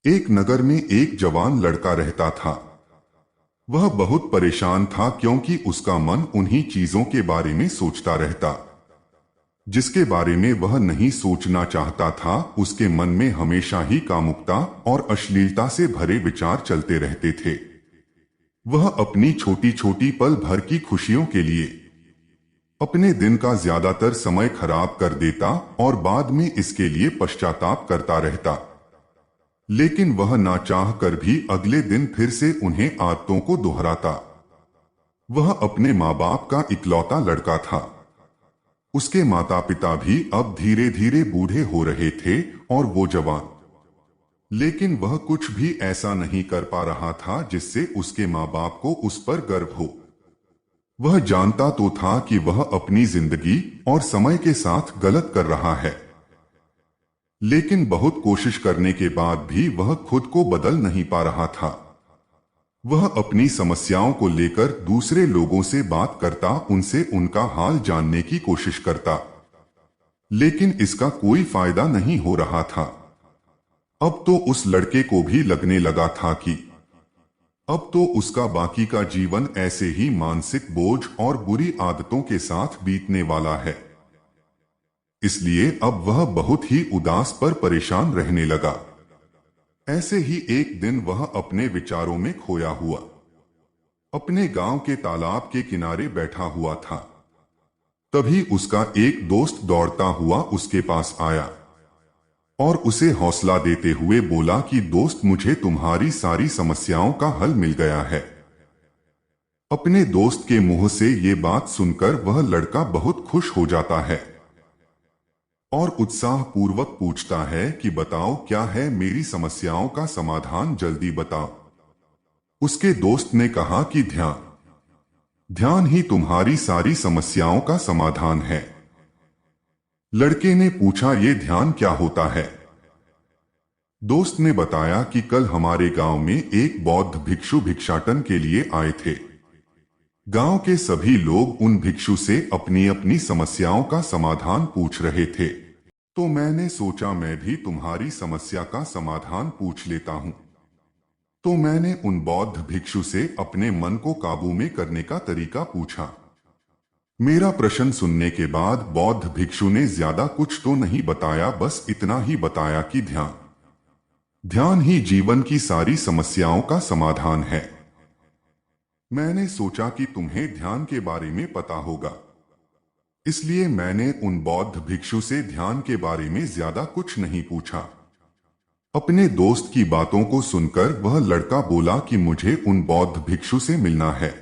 एक नगर में एक जवान लड़का रहता था। वह बहुत परेशान था क्योंकि उसका मन उन्हीं चीजों के बारे में सोचता रहता जिसके बारे में वह नहीं सोचना चाहता था। उसके मन में हमेशा ही कामुकता और अश्लीलता से भरे विचार चलते रहते थे। वह अपनी छोटी छोटी पल भर की खुशियों के लिए अपने दिन का ज्यादातर समय खराब कर देता और बाद में इसके लिए पश्चाताप करता रहता। लेकिन वह ना चाह कर भी अगले दिन फिर से उन्हें आदतों को दोहराता। वह अपने माँ बाप का इकलौता लड़का था। उसके माता पिता भी अब धीरे धीरे बूढ़े हो रहे थे और वो जवान। लेकिन वह कुछ भी ऐसा नहीं कर पा रहा था जिससे उसके माँ बाप को उस पर गर्व हो। वह जानता तो था कि वह अपनी जिंदगी और समय के साथ गलत कर रहा है, लेकिन बहुत कोशिश करने के बाद भी वह खुद को बदल नहीं पा रहा था। वह अपनी समस्याओं को लेकर दूसरे लोगों से बात करता, उनसे उनका हाल जानने की कोशिश करता, लेकिन इसका कोई फायदा नहीं हो रहा था। अब तो उस लड़के को भी लगने लगा था कि अब तो उसका बाकी का जीवन ऐसे ही मानसिक बोझ और बुरी आदतों के साथ बीतने वाला है। इसलिए अब वह बहुत ही उदास पर परेशान रहने लगा। ऐसे ही एक दिन वह अपने विचारों में खोया हुआ अपने गांव के तालाब के किनारे बैठा हुआ था। तभी उसका एक दोस्त दौड़ता हुआ उसके पास आया और उसे हौसला देते हुए बोला कि दोस्त, मुझे तुम्हारी सारी समस्याओं का हल मिल गया है। अपने दोस्त के मुंह से ये बात सुनकर वह लड़का बहुत खुश हो जाता है और उत्साह पूर्वक पूछता है कि बताओ क्या है मेरी समस्याओं का समाधान, जल्दी बताओ। उसके दोस्त ने कहा कि ध्यान ध्यान ही तुम्हारी सारी समस्याओं का समाधान है। लड़के ने पूछा, ये ध्यान क्या होता है? दोस्त ने बताया कि कल हमारे गांव में एक बौद्ध भिक्षु भिक्षाटन के लिए आए थे। गांव के सभी लोग उन भिक्षु से अपनी अपनी समस्याओं का समाधान पूछ रहे थे, तो मैंने सोचा मैं भी तुम्हारी समस्या का समाधान पूछ लेता हूं। तो मैंने उन बौद्ध भिक्षु से अपने मन को काबू में करने का तरीका पूछा। मेरा प्रश्न सुनने के बाद बौद्ध भिक्षु ने ज्यादा कुछ तो नहीं बताया, बस इतना ही बताया कि ध्यान ध्यान ही जीवन की सारी समस्याओं का समाधान है। मैंने सोचा कि तुम्हें ध्यान के बारे में पता होगा, इसलिए मैंने उन बौद्ध भिक्षु से ध्यान के बारे में ज्यादा कुछ नहीं पूछा। अपने दोस्त की बातों को सुनकर वह लड़का बोला कि मुझे उन बौद्ध भिक्षु से मिलना है।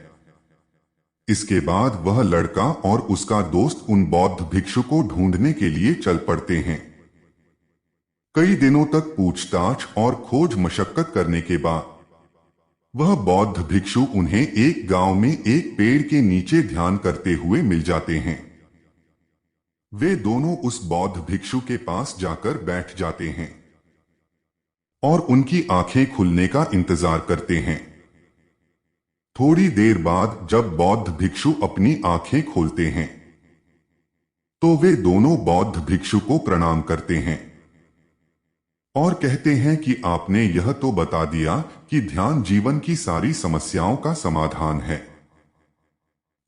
इसके बाद वह लड़का और उसका दोस्त उन बौद्ध भिक्षु को ढूंढने के लिए चल पड़ते हैं। कई दिनों तक पूछताछ और खोज मशक्कत करने के बाद वह बौद्ध भिक्षु उन्हें एक गांव में एक पेड़ के नीचे ध्यान करते हुए मिल जाते हैं। वे दोनों उस बौद्ध भिक्षु के पास जाकर बैठ जाते हैं और उनकी आंखें खुलने का इंतजार करते हैं। थोड़ी देर बाद जब बौद्ध भिक्षु अपनी आंखें खोलते हैं तो वे दोनों बौद्ध भिक्षु को प्रणाम करते हैं और कहते हैं कि आपने यह तो बता दिया कि ध्यान जीवन की सारी समस्याओं का समाधान है,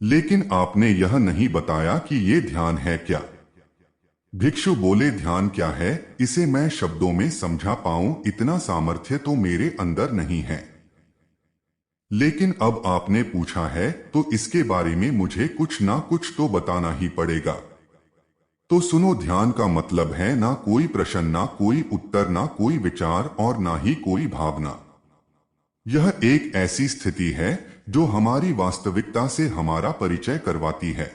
लेकिन आपने यह नहीं बताया कि ये ध्यान है क्या। भिक्षु बोले, ध्यान क्या है, इसे मैं शब्दों में समझा पाऊं इतना सामर्थ्य तो मेरे अंदर नहीं है, लेकिन अब आपने पूछा है तो इसके बारे में मुझे कुछ ना कुछ तो बताना ही पड़ेगा। तो सुनो, ध्यान का मतलब है ना कोई प्रश्न, ना कोई उत्तर, ना कोई विचार और ना ही कोई भावना। यह एक ऐसी स्थिति है जो हमारी वास्तविकता से हमारा परिचय करवाती है।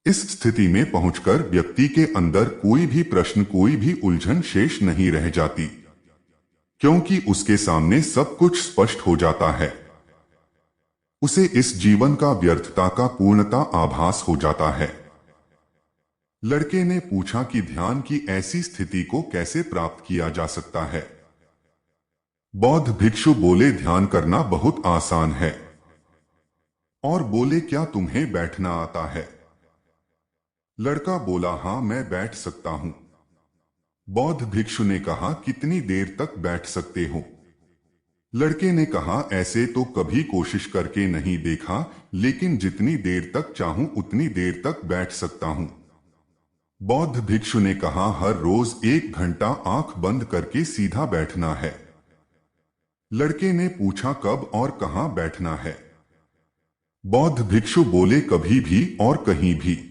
इस स्थिति में पहुंचकर व्यक्ति के अंदर कोई भी प्रश्न, कोई भी उलझन शेष नहीं रह जाती, क्योंकि उसके सामने सब कुछ स्पष्ट हो जाता है। उसे इस जीवन का व्यर्थता का पूर्णता आभास हो जाता है। लड़के ने पूछा कि ध्यान की ऐसी स्थिति को कैसे प्राप्त किया जा सकता है। बौद्ध भिक्षु बोले, ध्यान करना बहुत आसान है। और बोले, क्या तुम्हें बैठना आता है? लड़का बोला, हाँ मैं बैठ सकता हूं। बौद्ध भिक्षु ने कहा, कितनी देर तक बैठ सकते हो? लड़के ने कहा, ऐसे तो कभी कोशिश करके नहीं देखा, लेकिन जितनी देर तक चाहूं उतनी देर तक बैठ सकता हूं। बौद्ध भिक्षु ने कहा, हर रोज 1 घंटा आंख बंद करके सीधा बैठना है। लड़के ने पूछा, कब और कहां बैठना है? बौद्ध भिक्षु बोले, कभी भी और कहीं भी,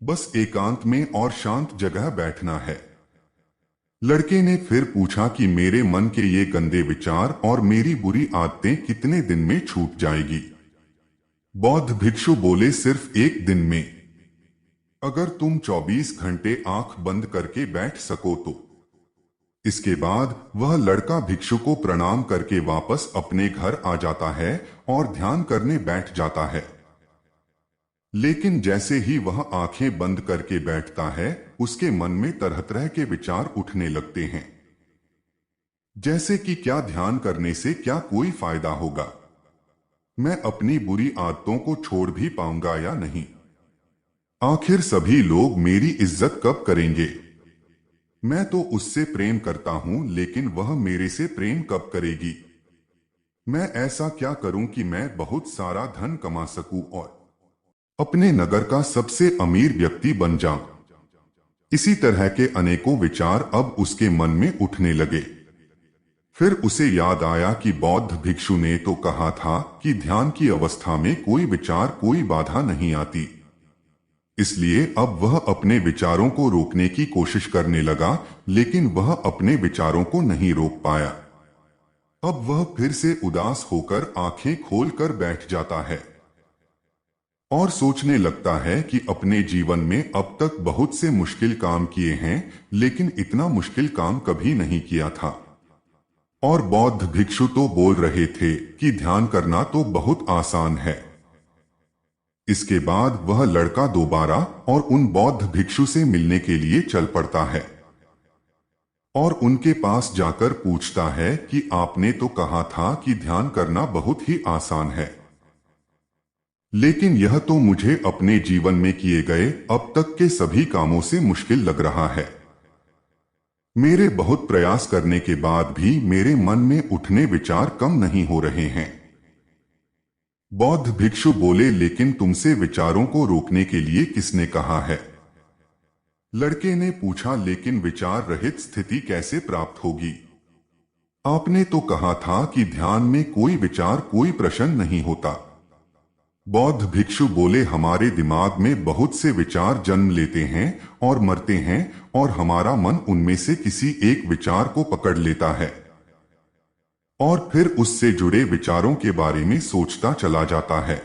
बस एकांत में और शांत जगह बैठना है। लड़के ने फिर पूछा कि मेरे मन के ये गंदे विचार और मेरी बुरी आदतें कितने दिन में छूट जाएगी? बौद्ध भिक्षु बोले, सिर्फ 1 दिन में, अगर तुम 24 घंटे आंख बंद करके बैठ सको तो। इसके बाद वह लड़का भिक्षु को प्रणाम करके वापस अपने घर आ जाता है और ध्यान करने बैठ जाता है। लेकिन जैसे ही वह आंखें बंद करके बैठता है, उसके मन में तरह तरह के विचार उठने लगते हैं, जैसे कि क्या ध्यान करने से क्या कोई फायदा होगा? मैं अपनी बुरी आदतों को छोड़ भी पाऊंगा या नहीं? आखिर सभी लोग मेरी इज्जत कब करेंगे? मैं तो उससे प्रेम करता हूं, लेकिन वह मेरे से प्रेम कब करेगी? मैं ऐसा क्या करूं कि मैं बहुत सारा धन कमा सकूं और अपने नगर का सबसे अमीर व्यक्ति बन जाऊं? इसी तरह के अनेकों विचार अब उसके मन में उठने लगे। फिर उसे याद आया कि बौद्ध भिक्षु ने तो कहा था कि ध्यान की अवस्था में कोई विचार, कोई बाधा नहीं आती। इसलिए अब वह अपने विचारों को रोकने की कोशिश करने लगा, लेकिन वह अपने विचारों को नहीं रोक पाया। अब वह फिर से उदास होकर आंखें खोलकर बैठ जाता है और सोचने लगता है कि अपने जीवन में अब तक बहुत से मुश्किल काम किए हैं, लेकिन इतना मुश्किल काम कभी नहीं किया था। और बौद्ध भिक्षु तो बोल रहे थे कि ध्यान करना तो बहुत आसान है। इसके बाद वह लड़का दोबारा और उन बौद्ध भिक्षु से मिलने के लिए चल पड़ता है और उनके पास जाकर पूछता है कि आपने तो कहा था कि ध्यान करना बहुत ही आसान है, लेकिन यह तो मुझे अपने जीवन में किए गए अब तक के सभी कामों से मुश्किल लग रहा है। मेरे बहुत प्रयास करने के बाद भी मेरे मन में उठने विचार कम नहीं हो रहे हैं। बौद्ध भिक्षु बोले, लेकिन तुमसे विचारों को रोकने के लिए किसने कहा है? लड़के ने पूछा, लेकिन विचार रहित स्थिति कैसे प्राप्त होगी? आपने तो कहा था कि ध्यान में कोई विचार, कोई प्रश्न नहीं होता। बौद्ध भिक्षु बोले, हमारे दिमाग में बहुत से विचार जन्म लेते हैं और मरते हैं, और हमारा मन उनमें से किसी एक विचार को पकड़ लेता है और फिर उससे जुड़े विचारों के बारे में सोचता चला जाता है।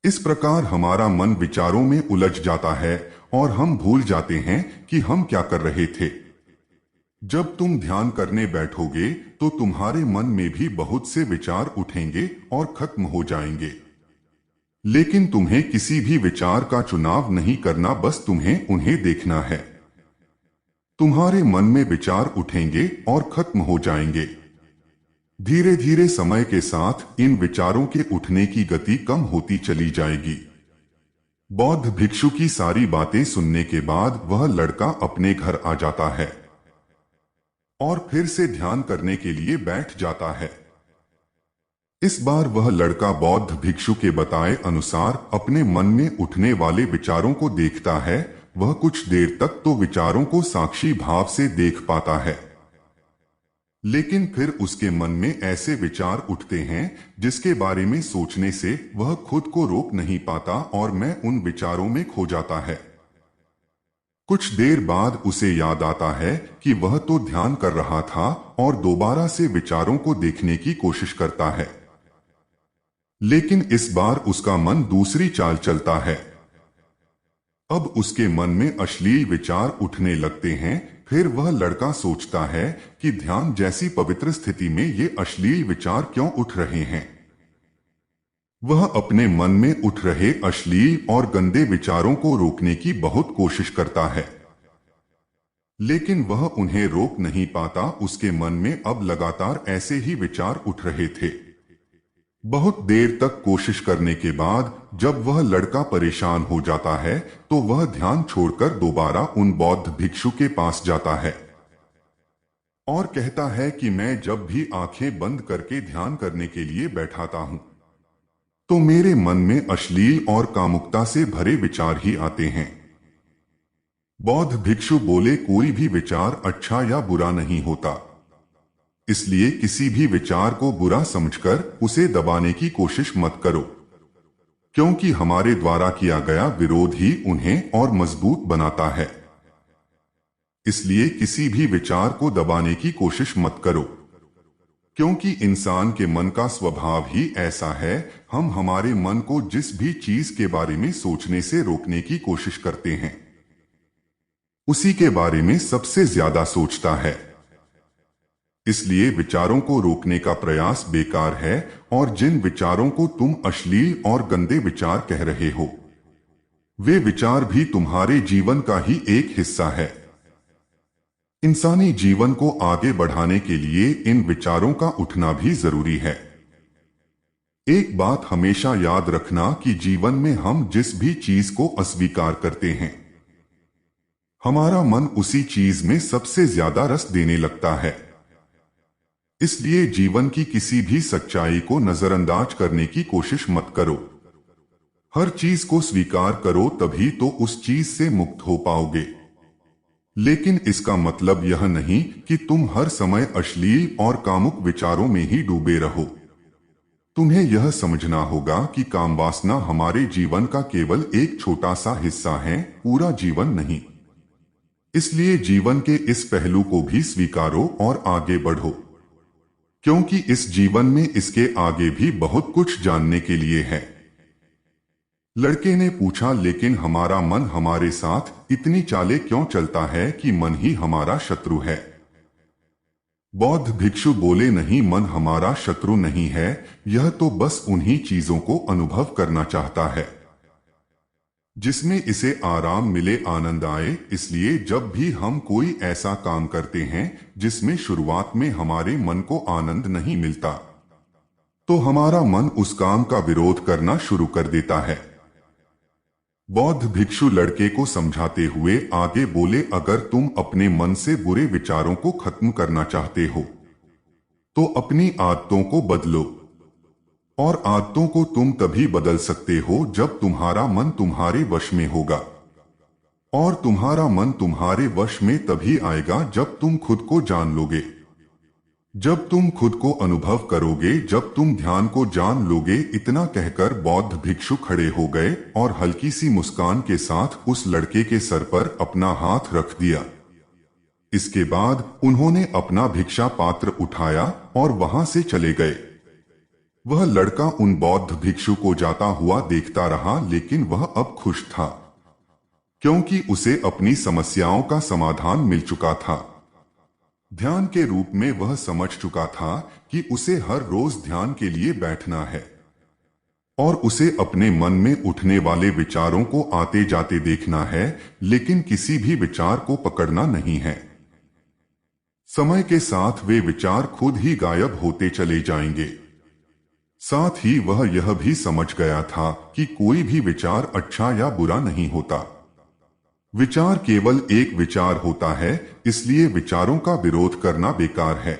इस प्रकार हमारा मन विचारों में उलझ जाता है और हम भूल जाते हैं कि हम क्या कर रहे थे। जब तुम ध्यान करने बैठोगे तो तुम्हारे मन में भी बहुत से विचार उठेंगे और खत्म हो जाएंगे, लेकिन तुम्हें किसी भी विचार का चुनाव नहीं करना, बस तुम्हें उन्हें देखना है। तुम्हारे मन में विचार उठेंगे और खत्म हो जाएंगे। धीरे धीरे समय के साथ इन विचारों के उठने की गति कम होती चली जाएगी। बौद्ध भिक्षु की सारी बातें सुनने के बाद वह लड़का अपने घर आ जाता है और फिर से ध्यान करने के लिए बैठ जाता है। इस बार वह लड़का बौद्ध भिक्षु के बताए अनुसार अपने मन में उठने वाले विचारों को देखता है। वह कुछ देर तक तो विचारों को साक्षी भाव से देख पाता है, लेकिन फिर उसके मन में ऐसे विचार उठते हैं जिसके बारे में सोचने से वह खुद को रोक नहीं पाता और मैं उन विचारों में खो जाता है। कुछ देर बाद उसे याद आता है कि वह तो ध्यान कर रहा था और दोबारा से विचारों को देखने की कोशिश करता है, लेकिन इस बार उसका मन दूसरी चाल चलता है। अब उसके मन में अश्लील विचार उठने लगते हैं। फिर वह लड़का सोचता है कि ध्यान जैसी पवित्र स्थिति में ये अश्लील विचार क्यों उठ रहे हैं। वह अपने मन में उठ रहे अश्लील और गंदे विचारों को रोकने की बहुत कोशिश करता है, लेकिन वह उन्हें रोक नहीं पाता। उसके मन में अब लगातार ऐसे ही विचार उठ रहे थे। बहुत देर तक कोशिश करने के बाद जब वह लड़का परेशान हो जाता है तो वह ध्यान छोड़कर दोबारा उन बौद्ध भिक्षु के पास जाता है और कहता है कि मैं जब भी आंखें बंद करके ध्यान करने के लिए बैठाता हूं तो मेरे मन में अश्लील और कामुकता से भरे विचार ही आते हैं। बौद्ध भिक्षु बोले, कोई भी विचार अच्छा या बुरा नहीं होता, इसलिए किसी भी विचार को बुरा समझकर उसे दबाने की कोशिश मत करो, क्योंकि हमारे द्वारा किया गया विरोध ही उन्हें और मजबूत बनाता है। इसलिए किसी भी विचार को दबाने की कोशिश मत करो, क्योंकि इंसान के मन का स्वभाव ही ऐसा है। हम हमारे मन को जिस भी चीज के बारे में सोचने से रोकने की कोशिश करते हैं उसी के बारे में सबसे ज्यादा सोचता है। इसलिए विचारों को रोकने का प्रयास बेकार है और जिन विचारों को तुम अश्लील और गंदे विचार कह रहे हो वे विचार भी तुम्हारे जीवन का ही एक हिस्सा है। इंसानी जीवन को आगे बढ़ाने के लिए इन विचारों का उठना भी जरूरी है। एक बात हमेशा याद रखना कि जीवन में हम जिस भी चीज को अस्वीकार करते हैं हमारा मन उसी चीज में सबसे ज्यादा रस देने लगता है। इसलिए जीवन की किसी भी सच्चाई को नजरअंदाज करने की कोशिश मत करो। हर चीज को स्वीकार करो, तभी तो उस चीज से मुक्त हो पाओगे। लेकिन इसका मतलब यह नहीं कि तुम हर समय अश्लील और कामुक विचारों में ही डूबे रहो। तुम्हें यह समझना होगा कि काम वासना हमारे जीवन का केवल एक छोटा सा हिस्सा है, पूरा जीवन नहीं। इसलिए जीवन के इस पहलू को भी स्वीकारो और आगे बढ़ो, क्योंकि इस जीवन में इसके आगे भी बहुत कुछ जानने के लिए है। लड़के ने पूछा, लेकिन हमारा मन हमारे साथ इतनी चालें क्यों चलता है कि मन ही हमारा शत्रु है? बौद्ध भिक्षु बोले, नहीं, मन हमारा शत्रु नहीं है, यह तो बस उन्हीं चीजों को अनुभव करना चाहता है जिसमें इसे आराम मिले, आनंद आए। इसलिए जब भी हम कोई ऐसा काम करते हैं जिसमें शुरुआत में हमारे मन को आनंद नहीं मिलता तो हमारा मन उस काम का विरोध करना शुरू कर देता है। बौद्ध भिक्षु लड़के को समझाते हुए आगे बोले, अगर तुम अपने मन से बुरे विचारों को खत्म करना चाहते हो तो अपनी आदतों को बदलो, और आदतों को तुम तभी बदल सकते हो जब तुम्हारा मन तुम्हारे वश में होगा, और तुम्हारा मन तुम्हारे वश में तभी आएगा जब तुम खुद को जान लोगे, जब तुम खुद को अनुभव करोगे, जब तुम ध्यान को जान लोगे। इतना कहकर बौद्ध भिक्षु खड़े हो गए और हल्की सी मुस्कान के साथ उस लड़के के सर पर अपना हाथ रख दिया। इसके बाद उन्होंने अपना भिक्षा पात्र उठाया और वहां से चले गए। वह लड़का उन बौद्ध भिक्षु को जाता हुआ देखता रहा, लेकिन वह अब खुश था, क्योंकि उसे अपनी समस्याओं का समाधान मिल चुका था। ध्यान के रूप में वह समझ चुका था कि उसे हर रोज ध्यान के लिए बैठना है और उसे अपने मन में उठने वाले विचारों को आते जाते देखना है, लेकिन किसी भी विचार को पकड़ना नहीं है। समय के साथ वे विचार खुद ही गायब होते चले जाएंगे। साथ ही वह यह भी समझ गया था कि कोई भी विचार अच्छा या बुरा नहीं होता। विचार केवल एक विचार होता है, इसलिए विचारों का विरोध करना बेकार है।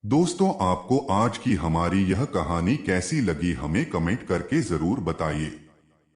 दोस्तों, आपको आज की हमारी यह कहानी कैसी लगी हमें कमेंट करके जरूर बताइए।